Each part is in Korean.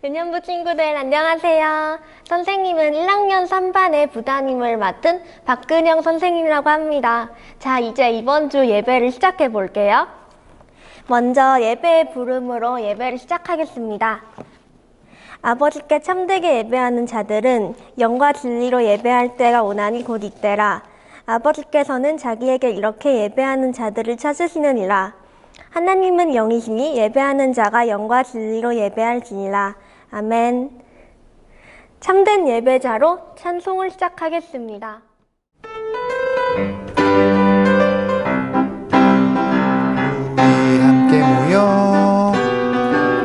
유년부 친구들 안녕하세요. 선생님은 1학년 3반의 부담임을 맡은 박근영 선생님이라고 합니다. 자, 이제 이번 주 예배를 시작해 볼게요. 먼저 예배의 부름으로 예배를 시작하겠습니다. 아버지께 참되게 예배하는 자들은 영과 진리로 예배할 때가 오나니 곧 이때라. 아버지께서는 자기에게 이렇게 예배하는 자들을 찾으시느니라. 하나님은 영이시니 예배하는 자가 영과 진리로 예배할지니라. 아멘. 참된 예배자로 찬송을 시작하겠습니다. 우리 함께 모여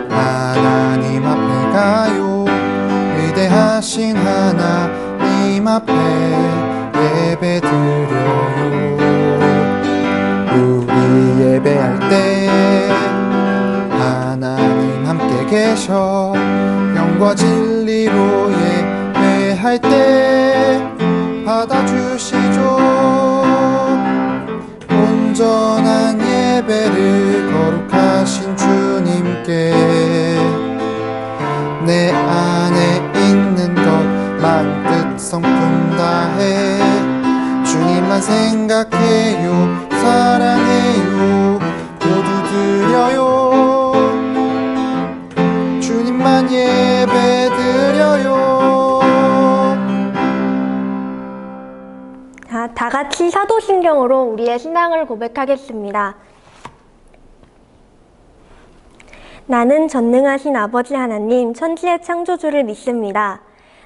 하나님 앞에 가요. 위대하신 하나님 앞에 예배 드려요. 우리 예배할 때 하나님 함께 계셔. 영과 진리로 예배할 때 받아주시죠. 온전한 예배를 거룩하신 주님께 내 안에 있는 것 마음 뜻 성품 다해 주님만 생각해요. 사랑해요. 모두 드려요. 주님만 예배 드려요. 다 같이 사도신경으로 우리의 신앙을 고백하겠습니다. 나는 전능하신 아버지 하나님, 천지의 창조주를 믿습니다.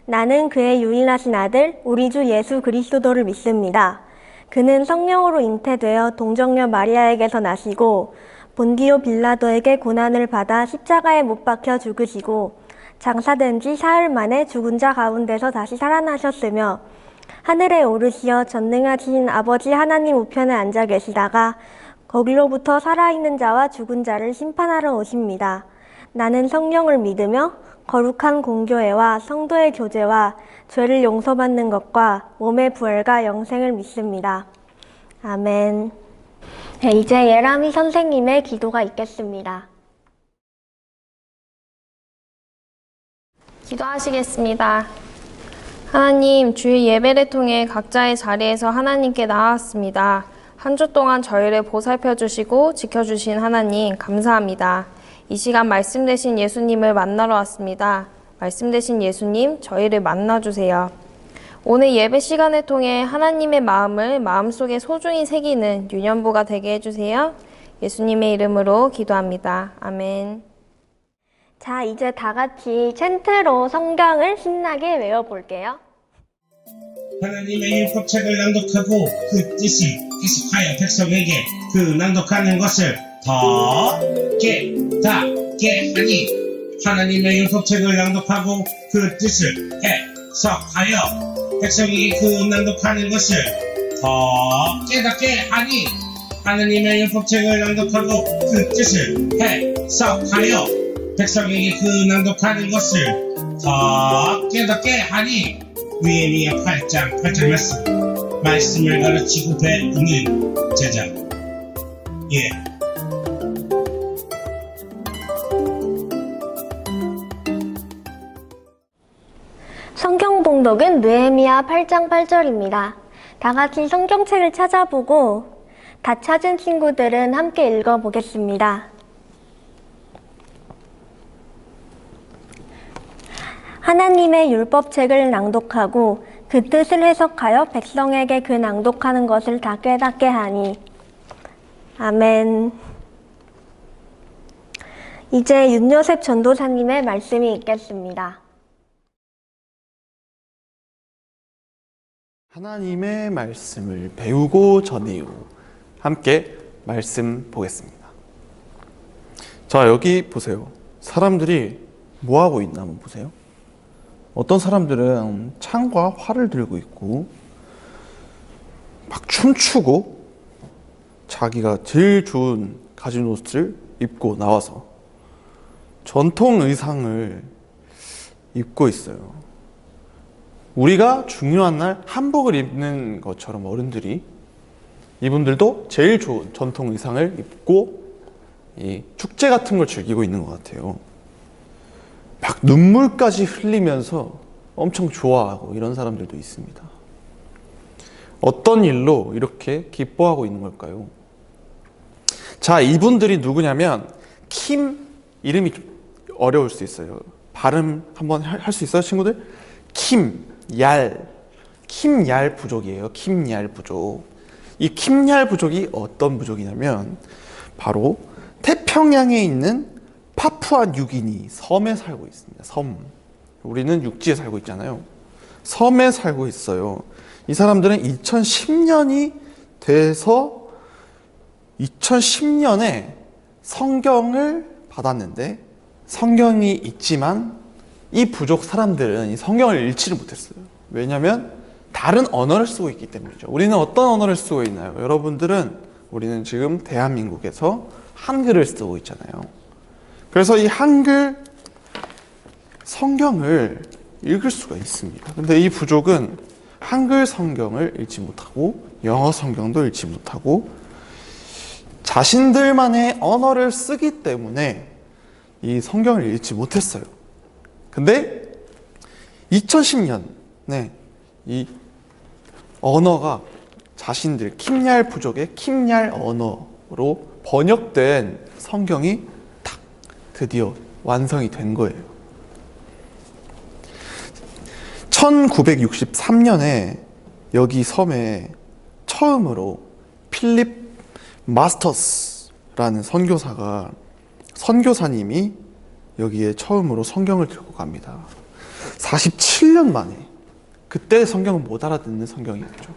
나는 그의 유일하신 아들, 우리 주 예수 그리스도를 믿습니다. 그는 성령으로 잉태되어 동정녀 마리아에게서 나시고 본디오 빌라도에게 고난을 받아 십자가에 못 박혀 죽으시고 장사된 지 사흘 만에 죽은 자 가운데서 다시 살아나셨으며 하늘에 오르시어 전능하신 아버지 하나님 우편에 앉아 계시다가 거기로부터 살아있는 자와 죽은 자를 심판하러 오십니다. 나는 성령을 믿으며 거룩한 공교회와 성도의 교제와 죄를 용서받는 것과 몸의 부활과 영생을 믿습니다. 아멘. 네, 이제 예람이 선생님의 기도가 있겠습니다. 기도하시겠습니다. 하나님, 주일 예배를 통해 각자의 자리에서 하나님께 나아왔습니다. 한 주 동안 저희를 보살펴 주시고 지켜주신 하나님 감사합니다. 이 시간 말씀 되신 예수님을 만나러 왔습니다. 말씀 되신 예수님, 저희를 만나주세요. 오늘 예배 시간을 통해 하나님의 마음을 마음속에 소중히 새기는 유년부가 되게 해주세요. 예수님의 이름으로 기도합니다. 아멘. 자, 이제 다 같이 챈트로 성경을 신나게 외워볼게요. 하나님의 율법책을 낭독하고 그 뜻을 해석하여 백성에게 그 낭독하는 것을 더 깨닫게 하니 하나님의 율법책을 낭독하고 그 뜻을 해석하여 백성에게 그 낭독하는 것을 더 깨닫게 하니 하나님의 율법책을 낭독하고 그 뜻을 해석하여 백성에게 그 낭독하는 것을 더 깨닫게 하니 느헤미야 8장 말씀을 가르치고 배우는 제자. 예. 성경 봉독은 느헤미야 8장 8절입니다. 다 같이 성경책을 찾아보고 다 찾은 친구들은 함께 읽어보겠습니다. 하나님의 율법책을 낭독하고 그 뜻을 해석하여 백성에게 그 낭독하는 것을 다 깨닫게 하니. 아멘. 이제 윤요셉 전도사님의 말씀이 있겠습니다. 하나님의 말씀을 배우고 전해요. 함께 말씀 보겠습니다. 자, 여기 보세요. 사람들이 뭐 하고 있나 한번 보세요. 어떤 사람들은 창과 활을 들고 있고 막 춤추고 자기가 제일 좋은 가진 옷을 입고 나와서 전통 의상을 입고 있어요. 우리가 중요한 날 한복을 입는 것처럼 어른들이 이분들도 제일 좋은 전통 의상을 입고 이 축제 같은 걸 즐기고 있는 것 같아요. 막 눈물까지 흘리면서 엄청 좋아하고 이런 사람들도 있습니다. 어떤 일로 이렇게 기뻐하고 있는 걸까요? 자, 이분들이 누구냐면 이름이 좀 어려울 수 있어요. 발음 한번 할 수 있어요, 친구들? 킴얄 부족이에요. 킴얄 부족. 이 킴얄 부족이 어떤 부족이냐면 바로 태평양에 있는 파푸아 뉴기니 섬에 살고 있습니다. 섬. 우리는 육지에 살고 있잖아요. 섬에 살고 있어요. 이 사람들은 2010년이 돼서 2010년에 성경을 받았는데 성경이 있지만 이 부족 사람들은 이 성경을 읽지를 못했어요. 왜냐하면 다른 언어를 쓰고 있기 때문이죠. 우리는 어떤 언어를 쓰고 있나요? 우리는 지금 대한민국에서 한글을 쓰고 있잖아요. 그래서 이 한글 성경을 읽을 수가 있습니다. 근데 이 부족은 한글 성경을 읽지 못하고 영어 성경도 읽지 못하고 자신들만의 언어를 쓰기 때문에 이 성경을 읽지 못했어요. 근데 2010년에 이 언어가 자신들 킴얄 부족의 킴얄 언어로 번역된 성경이 딱 드디어 완성이 된 거예요. 1963년에 여기 섬에 처음으로 필립 마스터스라는 선교사님이 여기에 처음으로 성경을 들고 갑니다. 47년 만에, 그때 성경은 못 알아듣는 성경이었죠.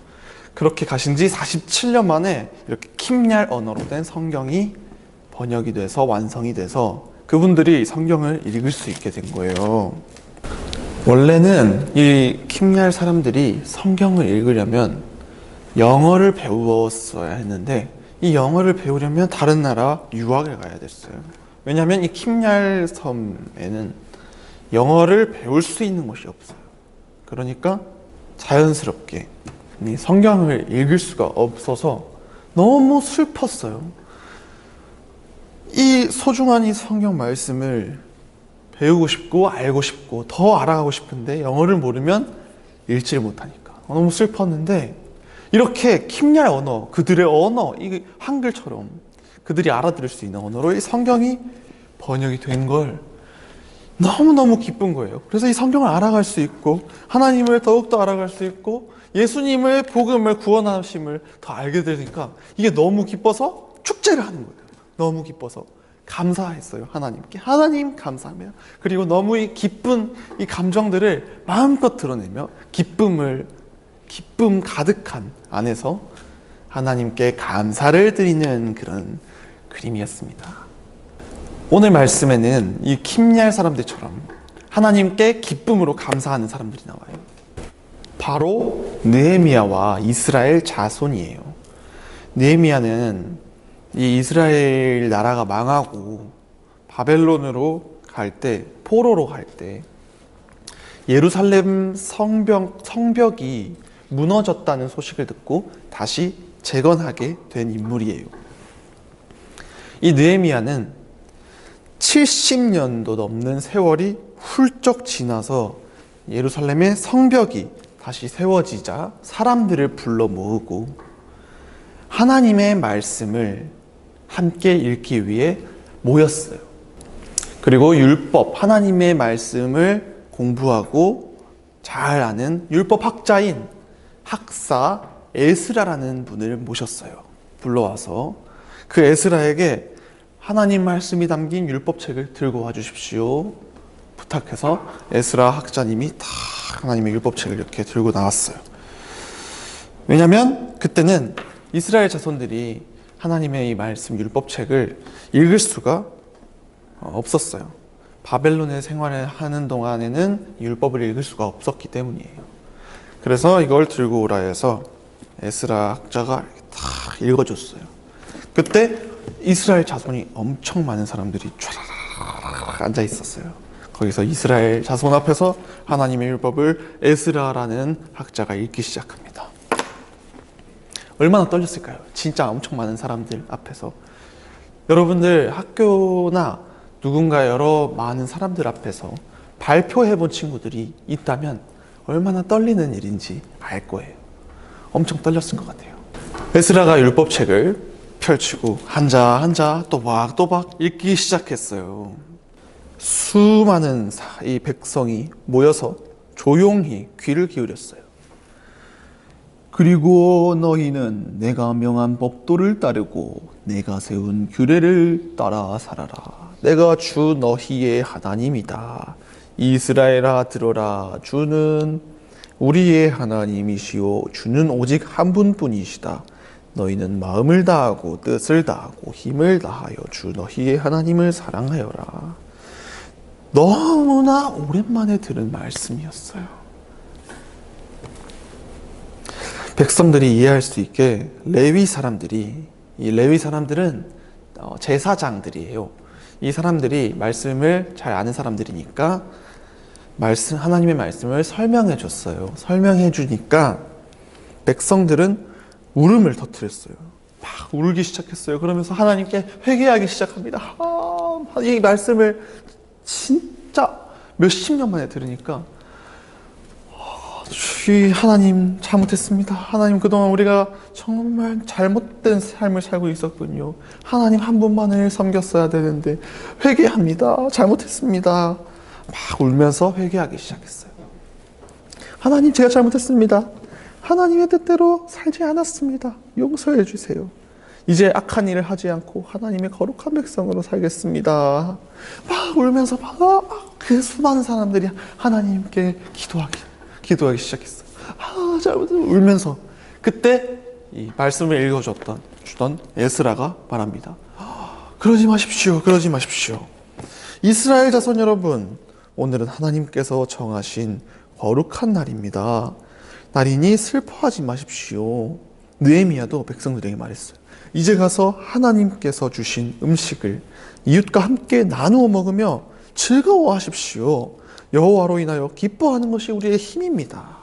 그렇게 가신 지 47년 만에 이렇게 킴얄 언어로 된 성경이 번역이 돼서 완성이 돼서 그분들이 성경을 읽을 수 있게 된 거예요. 원래는 이 킴얄 사람들이 성경을 읽으려면 영어를 배웠어야 했는데 이 영어를 배우려면 다른 나라 유학을 가야 됐어요. 왜냐하면 이 킴얄 섬에는 영어를 배울 수 있는 곳이 없어요. 그러니까 자연스럽게 이 성경을 읽을 수가 없어서 너무 슬펐어요. 이 소중한 이 성경 말씀을 배우고 싶고 알고 싶고 더 알아가고 싶은데 영어를 모르면 읽지를 못하니까 너무 슬펐는데 이렇게 킴얄 언어, 그들의 언어, 이 한글처럼 그들이 알아들을 수 있는 언어로 이 성경이 번역이 된 걸 너무너무 기쁜 거예요. 그래서 이 성경을 알아갈 수 있고 하나님을 더욱더 알아갈 수 있고 예수님의 복음을 구원하심을 더 알게 되니까 이게 너무 기뻐서 축제를 하는 거예요. 너무 기뻐서 감사했어요. 하나님께. 하나님 감사합니다. 그리고 너무 이 기쁜 이 감정들을 마음껏 드러내며 기쁨 가득한 안에서 하나님께 감사를 드리는 그런 그림이었습니다. 오늘 말씀에는 이 킴얄 사람들처럼 하나님께 기쁨으로 감사하는 사람들이 나와요. 바로 느헤미야와 이스라엘 자손이에요. 느헤미야는 이 이스라엘 나라가 망하고 바벨론으로 갈 때, 포로로 갈 때 예루살렘 성벽이 무너졌다는 소식을 듣고 다시 재건하게 된 인물이에요. 이 느헤미야는 70년도 넘는 세월이 훌쩍 지나서 예루살렘의 성벽이 다시 세워지자 사람들을 불러 모으고 하나님의 말씀을 함께 읽기 위해 모였어요. 그리고 율법, 하나님의 말씀을 공부하고 잘 아는 율법 학자인 학사 에스라라는 분을 모셨어요. 불러와서 그 에스라에게 하나님 말씀이 담긴 율법책을 들고 와주십시오 부탁해서 에스라 학자님이 다 하나님의 율법책을 이렇게 들고 나왔어요. 왜냐하면 그때는 이스라엘 자손들이 하나님의 이 말씀 율법책을 읽을 수가 없었어요. 바벨론에 생활을 하는 동안에는 율법을 읽을 수가 없었기 때문이에요. 그래서 이걸 들고 오라 해서 에스라 학자가 다 읽어줬어요. 그때 이스라엘 자손이 엄청 많은 사람들이 촤라락 앉아 있었어요. 거기서 이스라엘 자손 앞에서 하나님의 율법을 에스라라는 학자가 읽기 시작합니다. 얼마나 떨렸을까요? 진짜 엄청 많은 사람들 앞에서. 여러분들 학교나 누군가 여러 많은 사람들 앞에서 발표해본 친구들이 있다면 얼마나 떨리는 일인지 알 거예요. 엄청 떨렸을 것 같아요. 에스라가 율법책을 펼치고 한자 또박또박 읽기 시작했어요. 수많은 이 백성이 모여서 조용히 귀를 기울였어요. 그리고 너희는 내가 명한 법도를 따르고 내가 세운 규례를 따라 살아라. 내가 주 너희의 하나님이다. 이스라엘아 들어라. 주는 우리의 하나님이시오. 주는 오직 한 분뿐이시다. 너희는 마음을 다하고 뜻을 다하고 힘을 다하여 주 너희의 하나님을 사랑하여라. 너무나 오랜만에 들은 말씀이었어요. 백성들이 이해할 수 있게 이 레위 사람들은 제사장들이에요. 이 사람들이 말씀을 잘 아는 사람들이니까 하나님의 말씀을 설명해 줬어요. 설명해 주니까 백성들은 울음을 터뜨렸어요. 막 울기 시작했어요. 그러면서 하나님께 회개하기 시작합니다. 이 말씀을 진짜 몇십 년 만에 들으니까 하나님 잘못했습니다. 하나님 그동안 우리가 정말 잘못된 삶을 살고 있었군요. 하나님 한 분만을 섬겼어야 되는데 회개합니다. 잘못했습니다. 막 울면서 회개하기 시작했어요. 하나님 제가 잘못했습니다. 하나님의 뜻대로 살지 않았습니다. 용서해 주세요. 이제 악한 일을 하지 않고 하나님의 거룩한 백성으로 살겠습니다. 막 울면서 그 수많은 사람들이 하나님께 기도하기 시작했어요. 울면서 그때 이 말씀을 읽어주던 에스라가 말합니다. 그러지 마십시오. 이스라엘 자손 여러분, 오늘은 하나님께서 정하신 거룩한 날입니다. 날이니 슬퍼하지 마십시오. 느헤미야도 백성들에게 말했어요. 이제 가서 하나님께서 주신 음식을 이웃과 함께 나누어 먹으며 즐거워하십시오. 여호와로 인하여 기뻐하는 것이 우리의 힘입니다.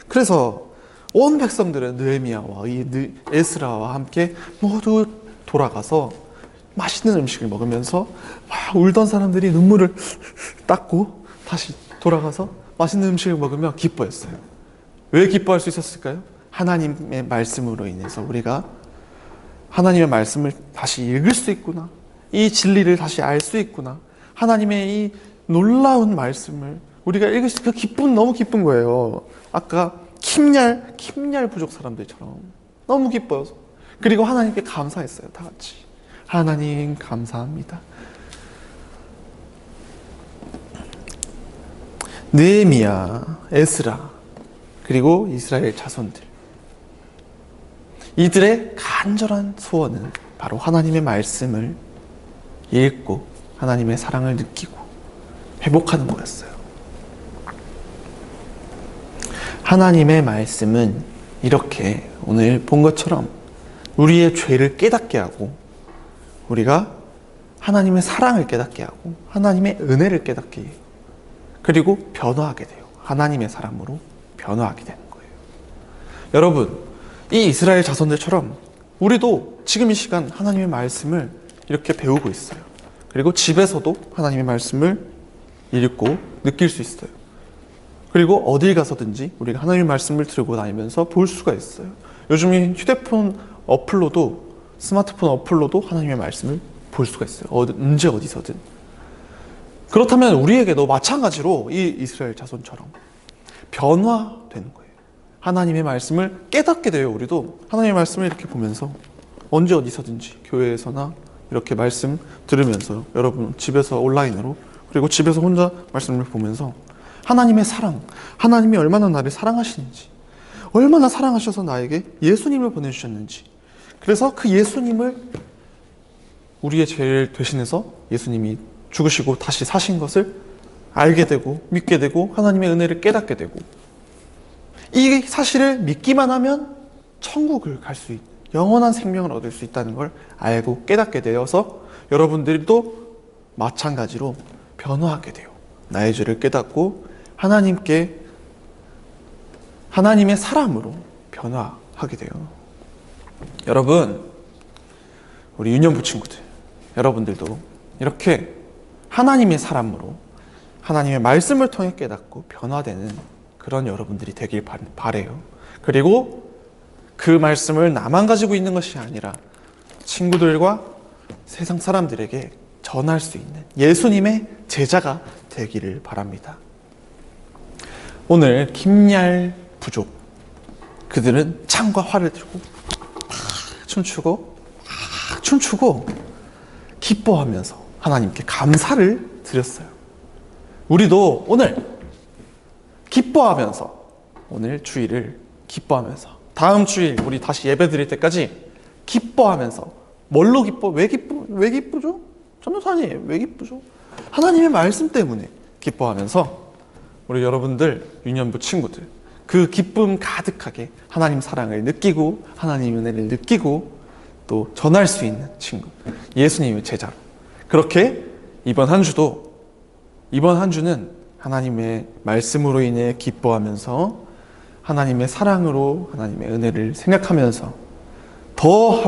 그래서 온 백성들은 느헤미야와 이 에스라와 함께 모두 돌아가서 맛있는 음식을 먹으면서 막 울던 사람들이 눈물을 닦고 다시 돌아가서 맛있는 음식을 먹으며 기뻐했어요. 왜 기뻐할 수 있었을까요? 하나님의 말씀으로 인해서 우리가 하나님의 말씀을 다시 읽을 수 있구나. 이 진리를 다시 알 수 있구나. 하나님의 이 놀라운 말씀을 우리가 읽을 수 있고 너무 기쁜 거예요. 아까 킴얄 부족 사람들처럼 너무 기뻐서. 그리고 하나님께 감사했어요. 다 같이. 하나님 감사합니다. 느헤미야, 에스라, 그리고 이스라엘 자손들. 이들의 간절한 소원은 바로 하나님의 말씀을 읽고 하나님의 사랑을 느끼고 회복하는 거였어요. 하나님의 말씀은 이렇게 오늘 본 것처럼 우리의 죄를 깨닫게 하고 우리가 하나님의 사랑을 깨닫게 하고 하나님의 은혜를 깨닫게 해요. 그리고 변화하게 돼요. 하나님의 사람으로 변화하게 되는 거예요. 여러분, 이 이스라엘 자손들처럼 우리도 지금 이 시간 하나님의 말씀을 이렇게 배우고 있어요. 그리고 집에서도 하나님의 말씀을 읽고 느낄 수 있어요. 그리고 어딜 가서든지 우리가 하나님의 말씀을 들고 다니면서 볼 수가 있어요. 요즘 휴대폰 어플로도, 스마트폰 어플로도 하나님의 말씀을 볼 수가 있어요. 언제 어디서든. 그렇다면 우리에게도 마찬가지로 이 이스라엘 자손처럼 변화되는 거예요. 하나님의 말씀을 깨닫게 돼요. 우리도 하나님의 말씀을 이렇게 보면서 언제 어디서든지 교회에서나 이렇게 말씀 들으면서 여러분 집에서 온라인으로 그리고 집에서 혼자 말씀을 보면서 하나님의 사랑, 하나님이 얼마나 나를 사랑하시는지, 얼마나 사랑하셔서 나에게 예수님을 보내주셨는지, 그래서 그 예수님을 우리의 죄를 대신해서 예수님이 죽으시고 다시 사신 것을 알게 되고 믿게 되고 하나님의 은혜를 깨닫게 되고, 이 사실을 믿기만 하면 천국을 갈 수 있는 영원한 생명을 얻을 수 있다는 걸 알고 깨닫게 되어서 여러분들도 마찬가지로 변화하게 돼요. 나의 죄를 깨닫고 하나님께 하나님의 사람으로 변화하게 돼요. 여러분, 우리 유년부 친구들, 여러분들도 이렇게 하나님의 사람으로 하나님의 말씀을 통해 깨닫고 변화되는 그런 여러분들이 되길 바래요. 그리고 그 말씀을 나만 가지고 있는 것이 아니라 친구들과 세상 사람들에게 전할 수 있는 예수님의 제자가 되기를 바랍니다. 오늘 김얄 부족, 그들은 창과 활을 들고 춤추고 기뻐하면서 하나님께 감사를 드렸어요. 우리도 오늘 기뻐하면서, 오늘 주일을 기뻐하면서, 다음 주일 우리 다시 예배 드릴 때까지 기뻐하면서, 뭘로 기뻐? 왜 기쁘죠? 전도사님, 왜 기쁘죠? 하나님의 말씀 때문에 기뻐하면서 우리 여러분들, 유년부 친구들, 그 기쁨 가득하게 하나님 사랑을 느끼고 하나님 은혜를 느끼고 또 전할 수 있는 친구, 예수님의 제자로 그렇게 이번 한 주는 하나님의 말씀으로 인해 기뻐하면서 하나님의 사랑으로 하나님의 은혜를 생각하면서 더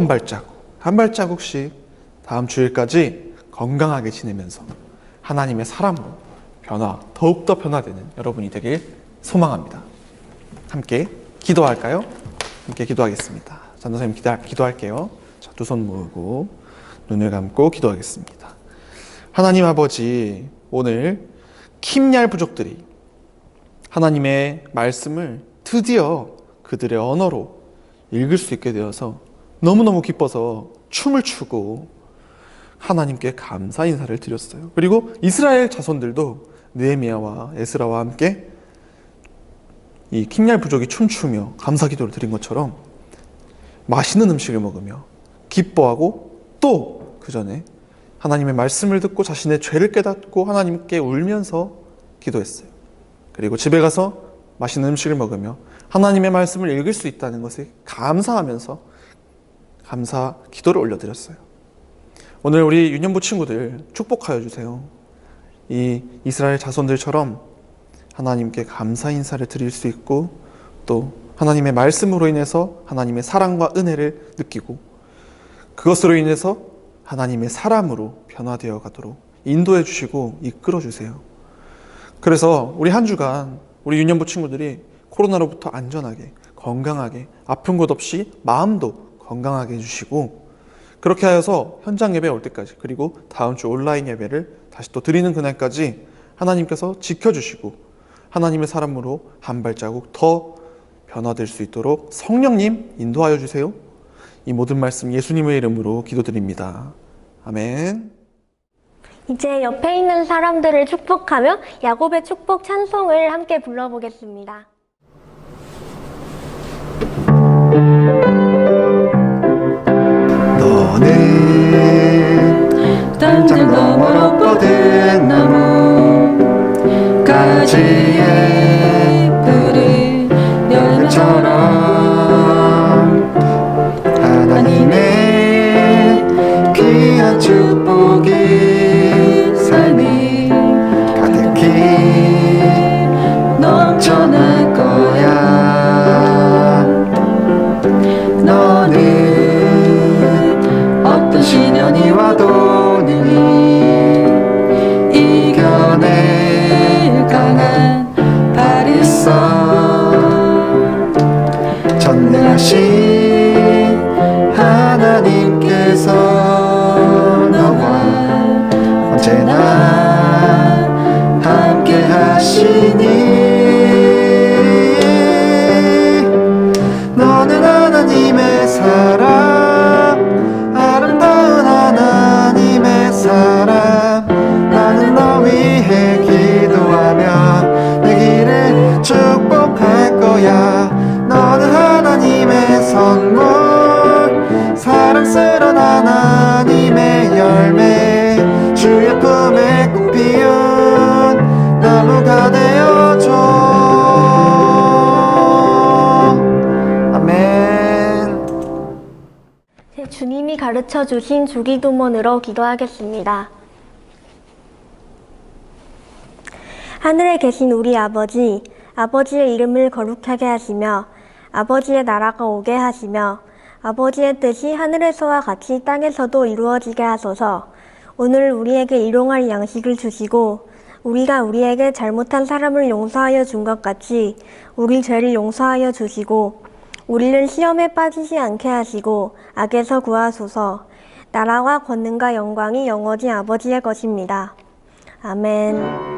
한 발자국씩 다음 주일까지 건강하게 지내면서 하나님의 사람으로 더욱더 변화되는 여러분이 되길 소망합니다. 함께 기도할까요? 함께 기도하겠습니다. 전도사님 기도할게요. 자, 두 손 모으고 눈을 감고 기도하겠습니다. 하나님 아버지, 오늘 김얄 부족들이 하나님의 말씀을 드디어 그들의 언어로 읽을 수 있게 되어서 너무너무 기뻐서 춤을 추고 하나님께 감사 인사를 드렸어요. 그리고 이스라엘 자손들도 느헤미야와 에스라와 함께 이 김얄 부족이 춤추며 감사 기도를 드린 것처럼 맛있는 음식을 먹으며 기뻐하고 또 그 전에 하나님의 말씀을 듣고 자신의 죄를 깨닫고 하나님께 울면서 기도했어요. 그리고 집에 가서 맛있는 음식을 먹으며 하나님의 말씀을 읽을 수 있다는 것에 감사하면서 감사 기도를 올려드렸어요. 오늘 우리 유년부 친구들 축복하여 주세요. 이 이스라엘 자손들처럼 하나님께 감사 인사를 드릴 수 있고 또 하나님의 말씀으로 인해서 하나님의 사랑과 은혜를 느끼고 그것으로 인해서 하나님의 사람으로 변화되어 가도록 인도해 주시고 이끌어 주세요. 그래서 우리 한 주간 우리 유년부 친구들이 코로나로부터 안전하게 건강하게 아픈 것 없이 마음도 건강하게 해주시고 그렇게 하여서 현장 예배 올 때까지 그리고 다음 주 온라인 예배를 다시 또 드리는 그날까지 하나님께서 지켜주시고 하나님의 사람으로 한 발자국 더 변화될 수 있도록 성령님 인도하여 주세요. 이 모든 말씀 예수님의 이름으로 기도드립니다. 아멘. 이제 옆에 있는 사람들을 축복하며 야곱의 축복 찬송을 함께 불러보겠습니다. 너는 당장 너머로 뻗은 나무 가지에 푸른 열매처럼 하나님의 귀한 축복이 삶이 가득히 넘쳐날 거야. 너는 어떤 시련이 와도 능히 이겨낼 강한 발 있어. 전능하신 하나님께서 너와 언제나 함께 하시니 너는 하나님의 사람, 아름다운 하나님의 사람. 나는 너 위해 기도하며 내 길을 축복할 거야. 너는 하나님의 선물, 사랑스러운 하나님의 열매, 주의 품에 꽃 피운 나무가 되어줘. 아멘. 주님이 가르쳐 주신 주기도문으로 기도하겠습니다. 하늘에 계신 우리 아버지, 아버지의 이름을 거룩하게 하시며 아버지의 나라가 오게 하시며 아버지의 뜻이 하늘에서와 같이 땅에서도 이루어지게 하소서. 오늘 우리에게 일용할 양식을 주시고 우리가 우리에게 잘못한 사람을 용서하여 준 것 같이 우리 죄를 용서하여 주시고 우리를 시험에 빠지지 않게 하시고 악에서 구하소서. 나라와 권능과 영광이 영원히 아버지의 것입니다. 아멘.